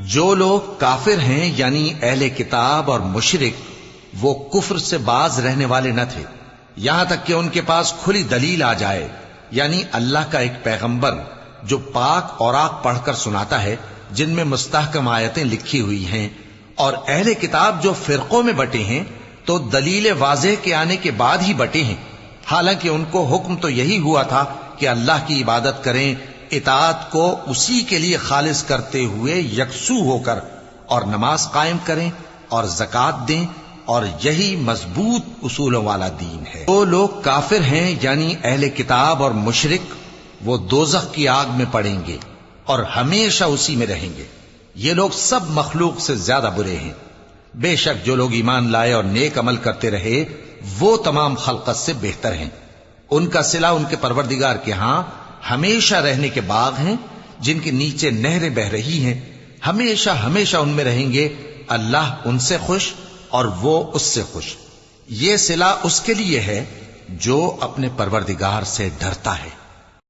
جو لوگ کافر ہیں یعنی اہل کتاب اور مشرک وہ کفر سے باز رہنے والے نہ تھے یہاں تک کہ ان کے پاس کھلی دلیل آ جائے، یعنی اللہ کا ایک پیغمبر جو پاک اوراق پڑھ کر سناتا ہے جن میں مستحکم آیتیں لکھی ہوئی ہیں، اور اہل کتاب جو فرقوں میں بٹے ہیں تو دلیل واضح کے آنے کے بعد ہی بٹے ہیں، حالانکہ ان کو حکم تو یہی ہوا تھا کہ اللہ کی عبادت کریں، اطاعت کو اسی کے لیے خالص کرتے ہوئے یکسو ہو کر، اور نماز قائم کریں اور زکوٰۃ دیں، اور یہی مضبوط اصولوں والا دین ہے۔ وہ لوگ کافر ہیں یعنی اہل کتاب اور مشرک وہ دوزخ کی آگ میں پڑیں گے اور ہمیشہ اسی میں رہیں گے، یہ لوگ سب مخلوق سے زیادہ برے ہیں۔ بے شک جو لوگ ایمان لائے اور نیک عمل کرتے رہے وہ تمام خلقت سے بہتر ہیں، ان کا صلہ ان کے پروردگار کے ہاں ہمیشہ رہنے کے باغ ہیں جن کے نیچے نہریں بہ رہی ہیں، ہمیشہ ہمیشہ ان میں رہیں گے، اللہ ان سے خوش اور وہ اس سے خوش۔ یہ صلہ اس کے لیے ہے جو اپنے پروردگار سے ڈرتا ہے۔